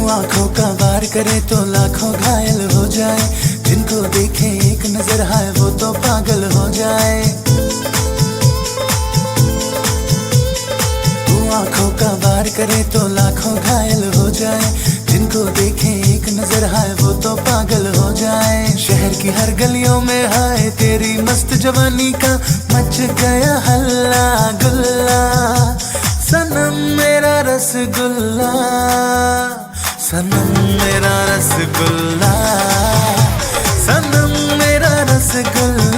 आंखों का वार करे तो लाखों घायल हो जाए, जिनको देखे एक नजर हाय वो तो पागल हो जाए। तू आंखों का वार करे तो लाखों घायल हो जाए, जिनको देखे एक नजर हाय वो तो पागल हो जाए। शहर की हर गलियों में हाय तेरी मस्त जवानी का मच गया हल्ला गुल्ला। सनम मेरा रसगुल्ला, सनम मेरा रसगुल्ला, सनम मेरा रसगुल्ला।